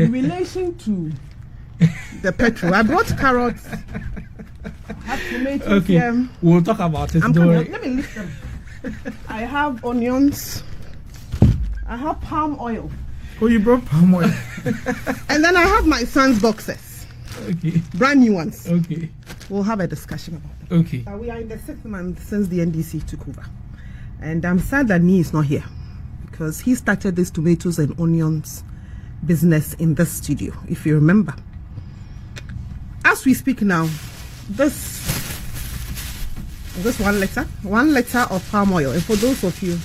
In relation to the petrol, I brought carrots. I have tomatoes. Okay, here. We'll talk about it. Let me lift them. I have onions. I have palm oil. Oh, you brought palm oil. And then I have my son's boxes. Okay. Brand new ones. Okay. We'll have a discussion about them. Okay. We are in the 6th month since the NDC took over. And I'm sad that Nee is not here, because he started this tomatoes and onions business in this studio, if you remember. As we speak now, this 1 liter of palm oil. And for those of you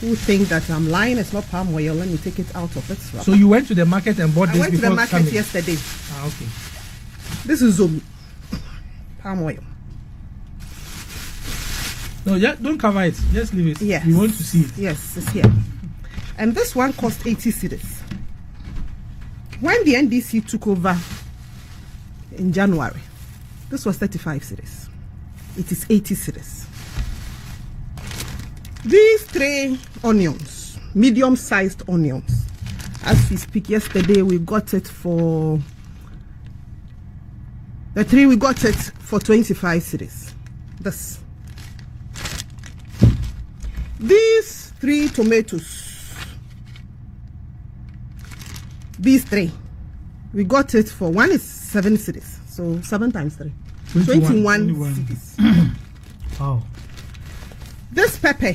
who think that I'm lying, it's not palm oil, let me take it out of it. So you went to the market and bought this before coming? I went to the market yesterday. Ah, okay. This is Zomi palm oil. No, yeah, don't cover it. Just leave it. Yes. We want to see it. Yes, it's here. And this one cost 80 cedis. When the NDC took over in January, this was 35 cedis. It is 80 cedis. These 3 onions, medium-sized onions, as we speak, yesterday we got it for the 3. We got it for 25 cedis. This. These 3 tomatoes, these 3, we got it for, one is 7 cedis, so 7 times 3, 21 cedis. Wow. This pepper,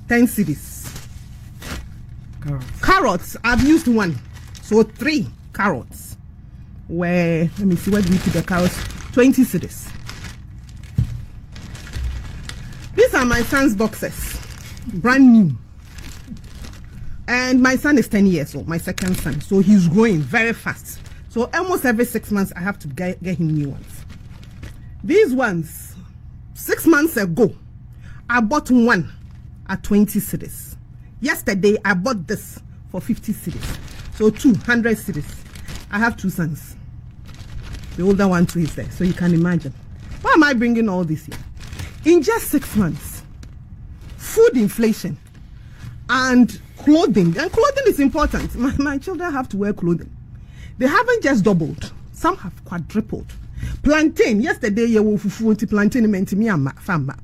10 cedis. Carrots, I've used 1, so 3 carrots. Where, let me see, where do we put the carrots? 20 cedis. These are my son's boxes, brand new. And my son is 10 years old, my second son, so he's growing very fast. So almost every 6 months, I have to get him new ones. These ones, 6 months ago, I bought 1 at 20 cedis. Yesterday, I bought this for 50 cedis. So 200 cedis. I have 2 sons. The older one too is there, so you can imagine. Why am I bringing all this here? In just 6 months, food inflation and clothing is important. My children have to wear clothing. They haven't just doubled, some have quadrupled. Plantain, yesterday you plantain meant me farmer.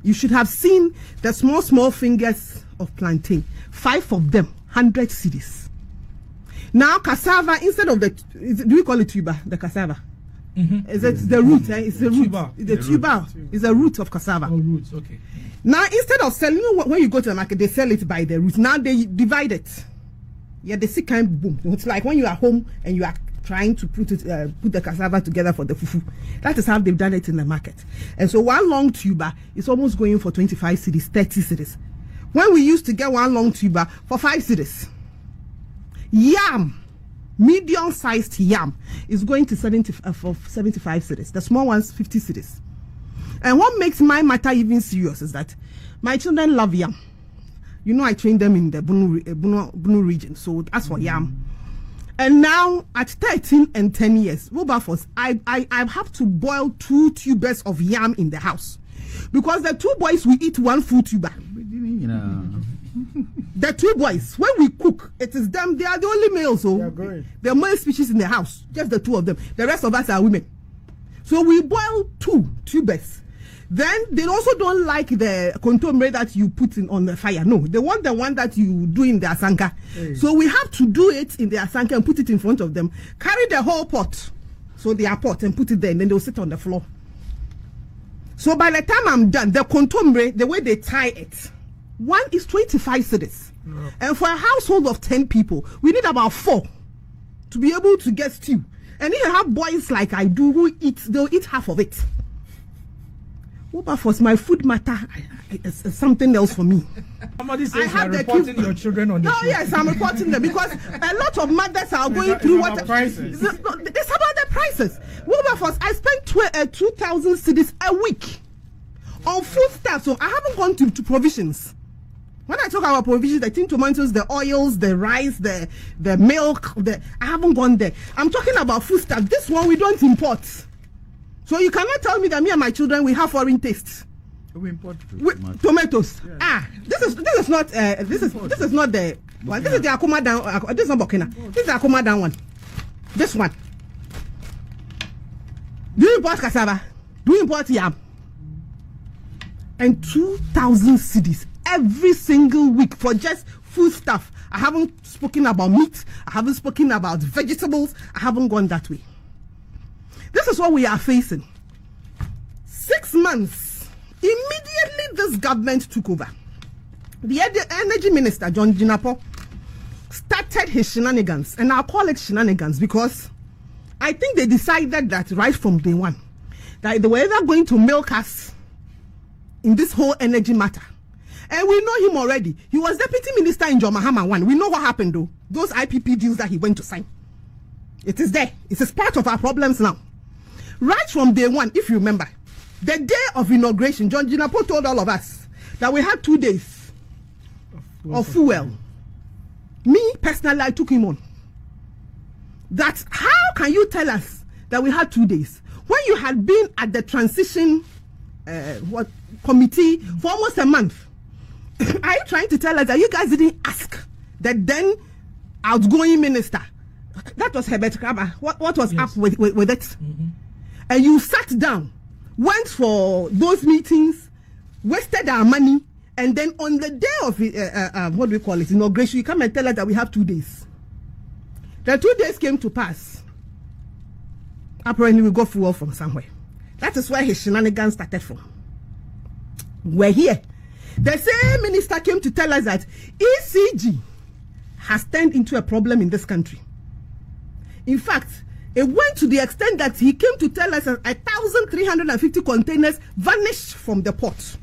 You should have seen the small fingers of plantain. 5 of them, 100 cedis. Now cassava, instead of do we call it tuber, the cassava? Mm-hmm. Is it the root? It's the root. The tuber is the root of cassava. Oh, roots, okay. Now, instead of selling, when you go to the market, they sell it by the root. Now they divide it. Yeah, they see kind of boom. It's like when you are home and you are trying to put the cassava together for the fufu. That is how they've done it in the market. And so 1 long tuber is almost going for 25 cedis, 30 cedis. When we used to get 1 long tuber for 5 cedis. Yam, medium-sized yam, is going to 75 cedis. The small ones, 50 cedis. And what makes my matter even serious is that my children love yam. You know, I trained them in the Bunu region, so that's for yam. And now, at 13 and 10 years, Wilberforce, I have to boil 2 tubers of yam in the house. Because the 2 boys will eat 1 full tuber. The 2 boys, when we cook, it is them, they are the only males. So they are male species in the house, just the 2 of them. The rest of us are women. So we boil 2 tubers. Then they also don't like the contomere that you put on the fire. No, they want the one that you do in the asanka. Hey. So we have to do it in the asanka and put it in front of them. Carry the whole pot. So their pot, and put it there, and then they'll sit on the floor. So by the time I'm done, the contomere, the way they tie it, 1 is 25 cedis. Yeah. And for a household of 10 people, we need about 4 to be able to get stew. And if you have boys like I do who they'll eat half of it. Wilberforce, my food matter is something else for me. Somebody says you're reporting your children on the show. Yes, I'm reporting them because a lot of mothers are going through what prices. It's about the prices. Wilberforce, I spend 2,000 cedis a week on foodstuffs, so I haven't gone to provisions. When I talk about provisions, the tin tomatoes, the oils, the rice, the milk, I haven't gone there. I'm talking about foodstuffs. This one we don't import. So you cannot tell me that me and my children, we have foreign tastes. We import tomatoes. Yeah. This is not the one. This is the Akuma down. This is not Burkina. This is the Akuma down one. This one. Do you import cassava? Do you import yam? And 2,000 cedis every single week for just food stuff. I haven't spoken about meat. I haven't spoken about vegetables. I haven't gone that way. This is what we are facing. 6 months. Immediately this government took over. The energy minister, John Jinapo, started his shenanigans. And I'll call it shenanigans because I think they decided that right from day one, that they were either going to milk us in this whole energy matter. And we know him already. He was deputy minister in John Mahama 1. We know what happened though. Those IPP deals that he went to sign. It is there. It is part of our problems now. Right from day one, if you remember, the day of inauguration, John Jinapo told all of us that we had 2 days of fuel. Me, personally, I took him on. That how can you tell us that we had 2 days when you had been at the transition committee for almost a month? Are you trying to tell us that you guys didn't ask the then outgoing minister? That was Herbert Krabber. What was up with it? Mm-hmm. And you sat down, went for those meetings, wasted our money, and then on the day of what do we call it, inauguration, you come and tell us that we have 2 days. The 2 days came to pass. Apparently, we got fuel from somewhere. That is where his shenanigans started from. We're here. The same minister came to tell us that ECG has turned into a problem in this country. In fact, it went to the extent that he came to tell us that 1,350 containers vanished from the port.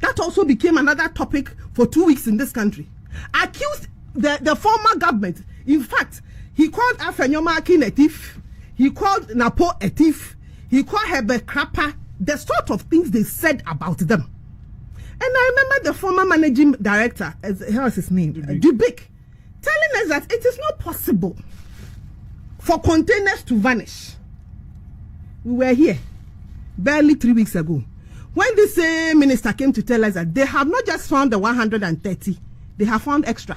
That also became another topic for 2 weeks in this country. Accused the former government. In fact, he called Afenyoma Akin a thief. He called Napo a thief. He called Herbert Krapper. The sort of things they said about them. And I remember the former managing director, how's his name? Dubik, telling us that it is not possible for containers to vanish. We were here barely 3 weeks ago when the same minister came to tell us that they have not just found the 130, they have found extra.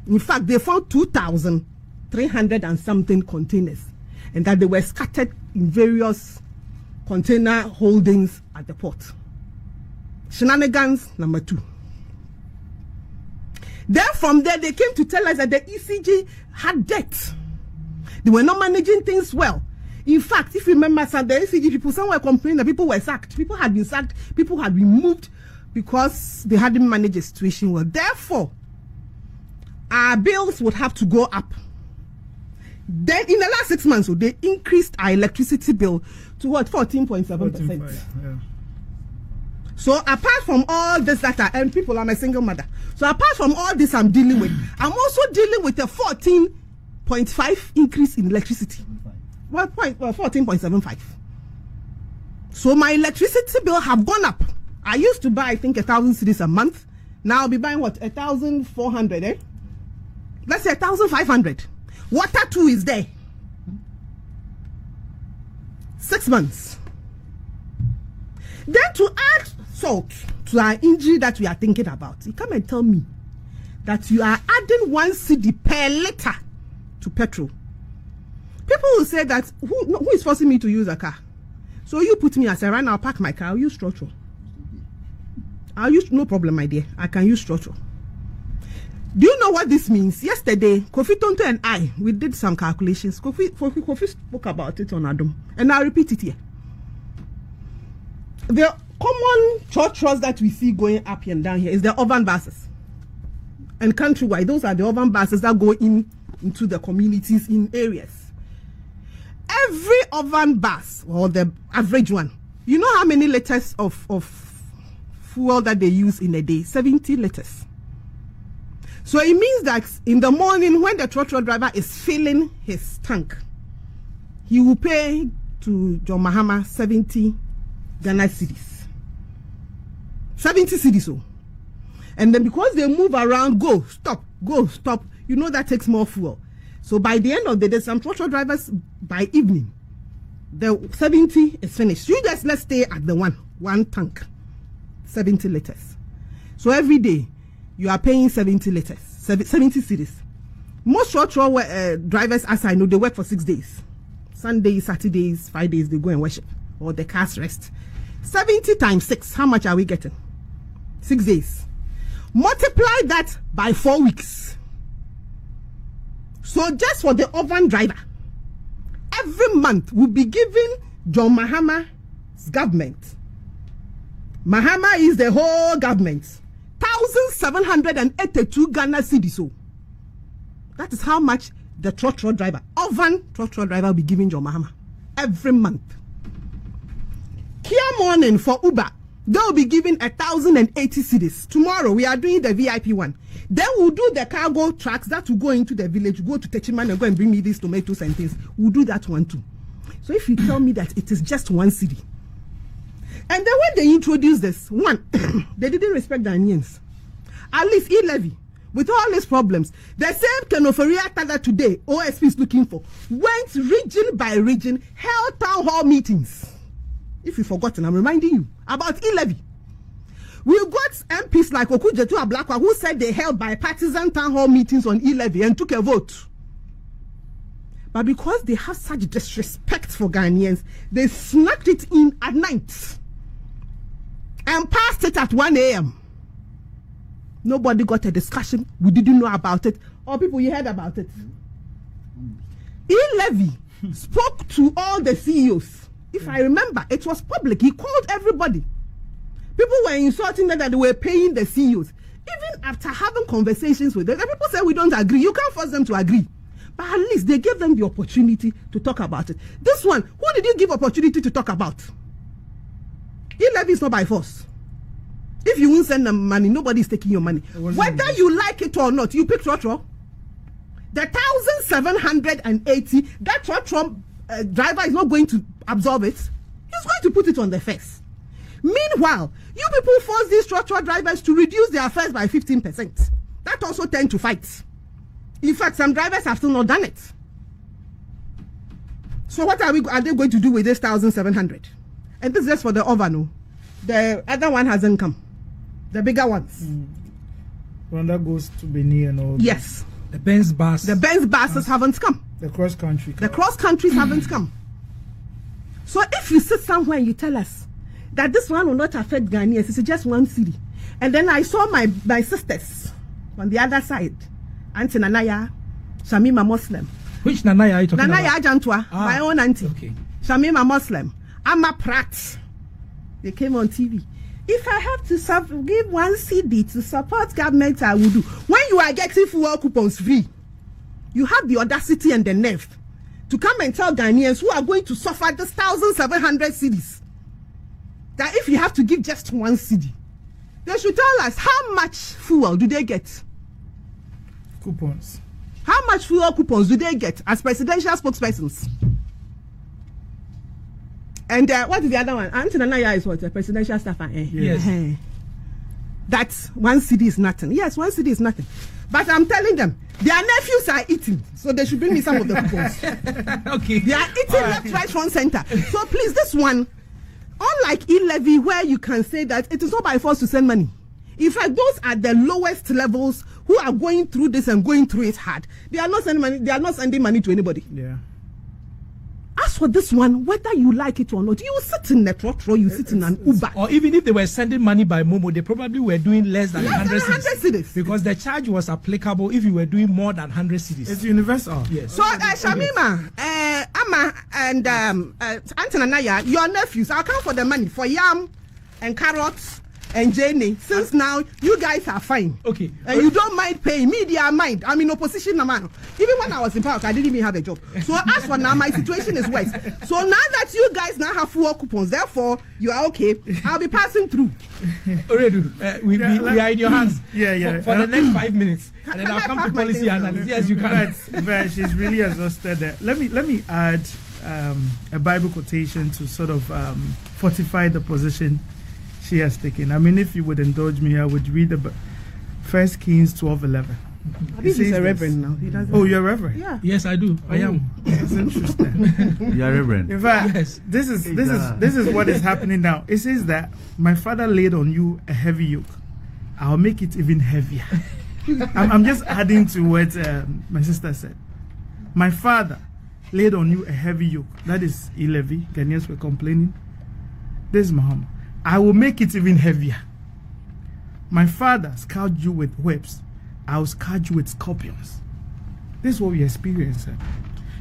In fact, they found 2,300 and something containers, and that they were scattered in various container holdings at the port. Shenanigans number 2. Then from there, they came to tell us that the ECG had debt. They were not managing things well. In fact, if you remember, the ECG people, some were complaining that people were sacked. People had been sacked. People had been moved because they hadn't managed the situation well. Therefore, our bills would have to go up. Then in the last 6 months, they increased our electricity bill to what? 14.7%. Yeah. So apart from all this data, and people, I'm a single mother. So apart from all this I'm dealing with, I'm also dealing with a 14.5 increase in electricity. 14.75. So my electricity bill have gone up. I used to buy, I think, 1,000 cedis a month. Now I'll be buying what? 1,400, Let's say 1,500. Water too is there. 6 months. Then to add salt to our injury that we are thinking about, you come and tell me that you are adding 1 cedi per liter to petrol. People will say that who is forcing me to use a car? So you put me as a run, I'll park my car, I'll use structural. I'll use, no problem, my dear. I can use structural. Do you know what this means? Yesterday, Kofi Tonto and I, we did some calculations. Kofi spoke about it on Adam, and I'll repeat it here. The common churches that we see going up and down here is the urban buses. And countrywide, those are the urban buses that go into the communities in areas. Every urban bus, or the average one, you know how many liters of fuel that they use in a day? 70 liters. So it means that in the morning when the trotro driver is filling his tank, he will pay to John Mahama 70 Ghana cedis. 70 cedis. So. And then because they move around, go, stop, you know that takes more fuel. So by the end of the day, some trotro drivers, by evening, the 70 is finished. You just let's stay at the one one tank, 70 liters. So every day, you are paying 70 liters, 70 cedis. Most short drivers, as I know, they work for 6 days. Sundays, Saturdays, Fridays, they go and worship, or the cars rest. 70 times 6, how much are we getting? 6 days. Multiply that by 4 weeks. So just for the oven driver, every month we'll be giving John Mahama's government. Mahama is the whole government. 1,782 Ghana cedis. So that is how much the trotro driver, oven trotro driver, will be giving John Mahama every month. Kia Morning for Uber, they will be giving 1,080 cedis. Tomorrow we are doing the VIP one. Then we'll do the cargo trucks that will go into the village, go to Techiman and go and bring me these tomatoes and things. We'll do that one too. So if you tell me that it is just one city, and then when they introduced this, one, they didn't respect the Ghanaians. At least E-levy, with all these problems, the same Kenoferia that today OSP is looking for, went region by region, held town hall meetings. If you've forgotten, I'm reminding you about E-levy. We've got MPs like Okujetu Ablakwa who said they held bipartisan town hall meetings on E-levy and took a vote. But because they have such disrespect for Ghanaians, they snuck it in at night and passed it at 1 a.m. Nobody got a discussion. We didn't know about it. Or people, you heard about it. E-levy spoke to all the CEOs. If I remember, it was public. He called everybody. People were insulting them that they were paying the CEOs. Even after having conversations with them, the people say we don't agree. You can't force them to agree. But at least they gave them the opportunity to talk about it. This one, who did you give opportunity to talk about? E-levy is not by force. If you won't send them money, nobody is taking your money. Whether you like it or not, you pick Trotro. The 1,780, that Trotro driver is not going to absorb it. He's going to put it on the face. Meanwhile, you people force these Trotro drivers to reduce their fares by 15%. That also tend to fight. In fact, some drivers have still not done it. So what are they going to do with this 1,700? And this is just for the Ovano. The other one hasn't come. The bigger ones. One that goes to Benin and all. Yes. The Benz bus. The Benz buses haven't come. The cross country. The cross countries haven't come. So if you sit somewhere and you tell us that this one will not affect Ghanaians, it's just one city. And then I saw my sisters on the other side. Auntie Nanaya, Shamima Muslim. Which Nanaya are you talking Nanaya about? Ajantwa, my own auntie. Okay. Shamima Muslim. Ama Pratt. They came on TV. If I have to give 1 CD to support government, I will do. When you are getting fuel coupons free, you have the audacity and the nerve to come and tell Ghanaians who are going to suffer this 1,700 CDs that if you have to give just 1 CD, they should tell us how much fuel do they get? Coupons. How much fuel coupons do they get as presidential spokespersons? And what is the other one? Auntie Nanaya is what? A presidential staffer. Yes. That 1 CD is nothing. Yes, 1 CD is nothing. But I'm telling them, their nephews are eating. So they should bring me some of the coupons. Okay. They are eating left, right, front, center. So please, this one, unlike E-levy, where you can say that it is not by force to send money. In fact, those are the lowest levels who are going through this and going through it hard. They are not sending money. They are not sending money to anybody. Yeah. As for this one, whether you like it or not, you sit in a Trotro, you sit in an Uber. Or even if they were sending money by Momo, they probably were doing less than 100 cedis. Because the charge was applicable if you were doing more than 100 cedis. It's universal. Yes. So, Shamima, Ama, and Auntie Nanaya, your nephews, I'll come for the money for yam and carrots and Jenny. Since now, you guys are fine. Okay. And you don't mind paying me, they are mind. I'm in opposition, man. Even when I was in power, I didn't even have a job. So as for now, my situation is worse. So now that you guys now have fuel coupons, therefore, you are okay. I'll be passing through. Already, we are in your hands. Yeah. For the next 5 minutes. And then I'll come to policy analysis. Yes, you can. But she's really exhausted there. Let me add a Bible quotation to sort of fortify the position she has taken. I mean, if you would indulge me, I would read about 1 Kings 12:11. He's says a this. reverend now. He doesn't. Oh, you're a reverend? Yeah. Yes, I do. I am. That's interesting. You are reverend. In fact, Yes. this is what is happening now. It says that my father laid on you a heavy yoke. I'll make it even heavier. I'm just adding to what my sister said. My father laid on you a heavy yoke. That is a levy. Ghanaians were complaining. This is Muhammad. I will make it even heavier. My father scourged you with whips. I will scourge you with scorpions. This is what we experience.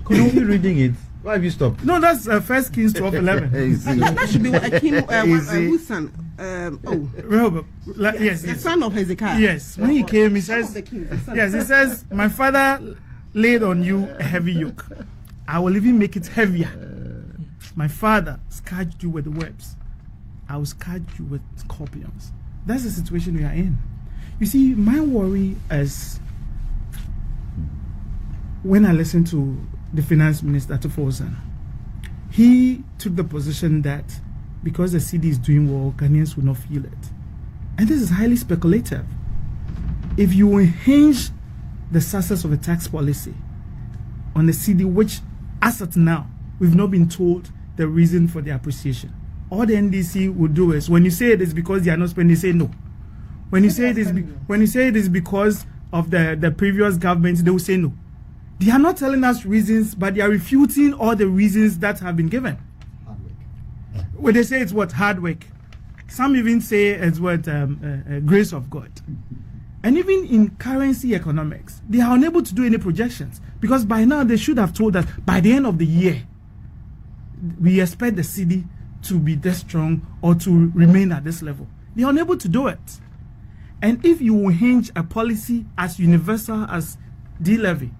Continue reading it. Why have you stopped? No, that's 1 Kings 12:11. It should be whose son? Rehoboam. Yes, The yes. son of Hezekiah. Yes, when he came, he Son of says, the king, the son. yes, he says, my father laid on you a heavy yoke. I will even make it heavier. My father scourged you with webs. I will scourge you with scorpions. That's the situation we are in. You see, my worry is when I listen to the finance minister, Tufosan, he took the position that because the city is doing well, Ghanaians will not feel it. And this is highly speculative. If you hinge the success of a tax policy on the city, which as of now, we've not been told the reason for the appreciation. All the NDC will do is, when you say it is because they are not spending, they say no. When you say it is because of the previous government, they will say no. They are not telling us reasons, but they are refuting all the reasons that have been given. When they say it's what? Hard work. Some even say it's what? Grace of God. And even in currency economics, they are unable to do any projections, because by now they should have told us by the end of the year, we expect the city to be this strong or to remain at this level. They are unable to do it. And if you will hinge a policy as universal as D-levy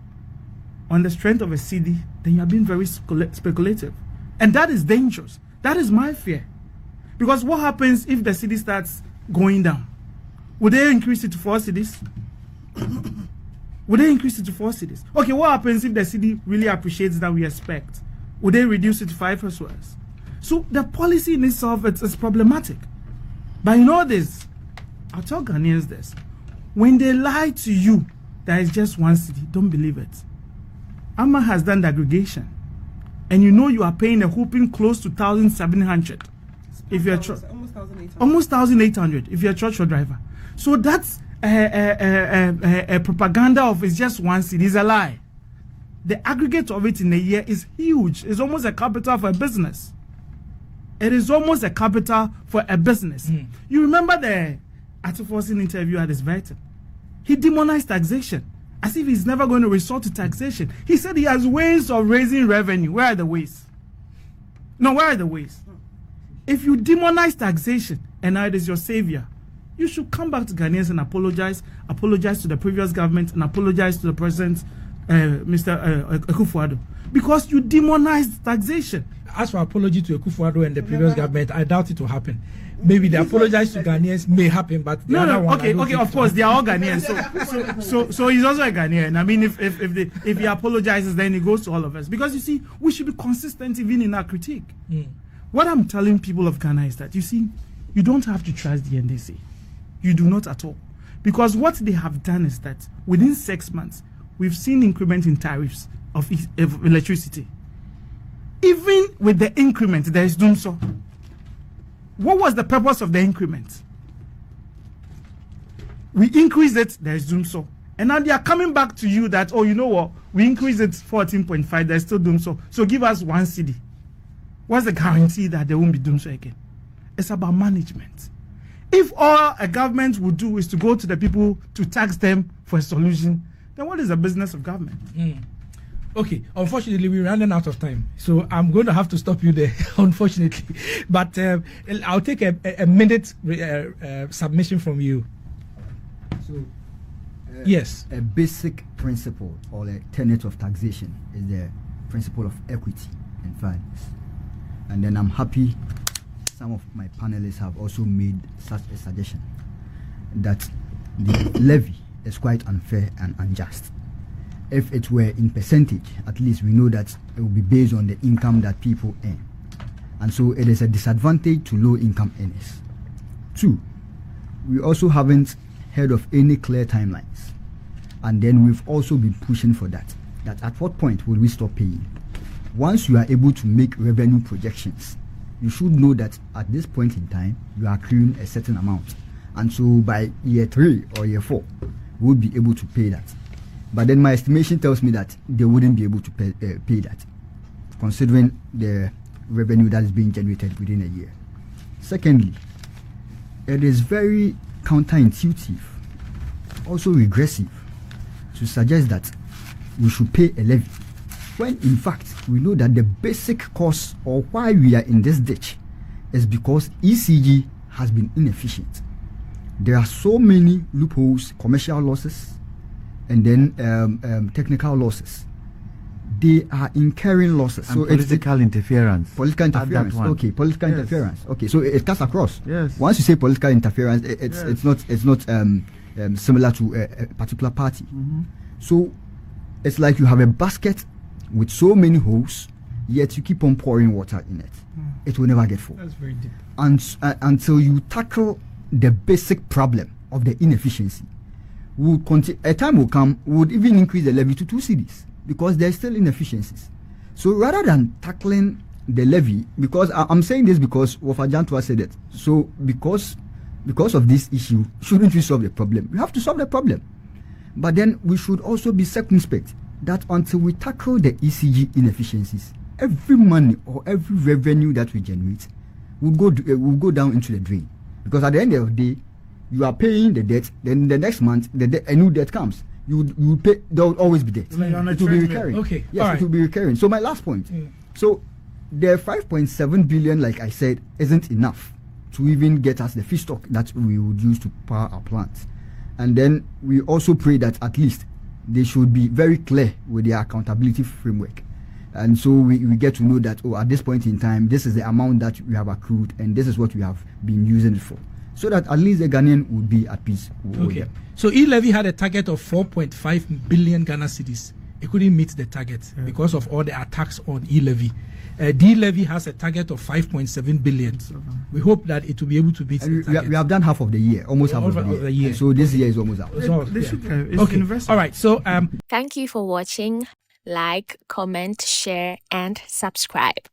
on the strength of a city, then you are being very speculative. And that is dangerous. That is my fear. Because what happens if the city starts going down? Would they increase it to 4 cities? Would they increase it to 4 cities? Okay, what happens if the city really appreciates that we expect? Would they reduce it to 5 as well? So the policy in itself is problematic. But you know this, I'll tell Ghanaians this. When they lie to you, there is just one city, don't believe it. Ama has done the aggregation. And you know you are paying a whooping close to 1,700 if you're almost 1,800 if you're a truck driver. So that's a propaganda of it's just one city. It's a lie. The aggregate of it in a year is huge. It's almost a capital for a business. It is almost a capital for a business. You remember the Atufosin interview at his Brighton? He demonized taxation as if he's never going to resort to taxation. He said he has ways of raising revenue. Where are the ways? No, where are the ways? If you demonize taxation and now it is your savior, you should come back to Ghanaians and apologize to the previous government and apologize to the president, Mr. Akufo-Addo, because you demonized taxation. As for apology to Akufo-Addo and the previous government, I doubt it will happen. Maybe the apologize to Ghanaians may happen, but the other one, okay, of course they are all Ghanaians. So he's also a Ghanaian. I mean, if he apologizes, then it goes to all of us, because you see, we should be consistent even in our critique. What I'm telling people of Ghana is that, you see, you don't have to trust the NDC. You do not at all, because what they have done is that within 6 months, we've seen increment in tariffs of electricity. Even with the increment, there is doom so. What was the purpose of the increment? We increased it, there is doom so. And now they are coming back to you that, oh, you know what? We increased it 14.5, there's still doom so. So give us 1 cedi. What's the guarantee that there won't be doom so again? It's about management. If all a government would do is to go to the people to tax them for a solution, then what is the business of government? Okay, unfortunately, we're running out of time, so I'm going to have to stop you there, unfortunately. But I'll take a minute submission from you. So, yes. A basic principle or a tenet of taxation is the principle of equity and fairness. And then I'm happy some of my panelists have also made such a suggestion that the levy is quite unfair and unjust. If it were in percentage, at least we know that it will be based on the income that people earn. And so it is a disadvantage to low-income earners. 2, we also haven't heard of any clear timelines. And then we've also been pushing for that at what point will we stop paying? Once you are able to make revenue projections, you should know that at this point in time, you are accruing a certain amount. And so by year 3 or year 4, we'll be able to pay that. But then my estimation tells me that they wouldn't be able to pay that, considering the revenue that is being generated within a year. Secondly, it is very counterintuitive, also regressive, to suggest that we should pay a levy, when in fact we know that the basic cause or why we are in this ditch is because ECG has been inefficient. There are so many loopholes, commercial losses, and then technical losses. They are incurring losses. And so political interference. Political interference. Okay, political interference. Okay, so it cuts across. Yes. Once you say political interference, it's not similar to a particular party. So it's like you have a basket with so many holes, yet you keep on pouring water in it. It will never get full. That's very deep. Until you tackle the basic problem of the inefficiency, a time will come, we would even increase the levy to 2 cedis because there's still inefficiencies. So rather than tackling the levy, because I'm saying this because Wofajantua said it. So because of this issue, shouldn't we solve the problem? We have to solve the problem. But then we should also be circumspect that until we tackle the ECG inefficiencies, every money or every revenue that we generate will go down into the drain. Because at the end of the day, you are paying the debt, then the next month a new debt comes. You pay. There will always be debt. It will be recurring. Okay. Yes, it will be recurring. So my last point. So the 5.7 billion, like I said, isn't enough to even get us the feedstock that we would use to power our plants. And then we also pray that at least they should be very clear with their accountability framework. And so we get to know that, at this point in time, this is the amount that we have accrued and this is what we have been using it for. So that at least the Ghanaian would be at peace. Okay. So e-levy had a target of 4.5 billion Ghana cedis. It couldn't meet the target because of all the attacks on e-levy. D-levy has a target of 5.7 billion. We hope that it will be able to beat the target. We have done half of the year, almost half of the year. So this year is almost out. All right. So thank you for watching. Like, comment, share, and subscribe.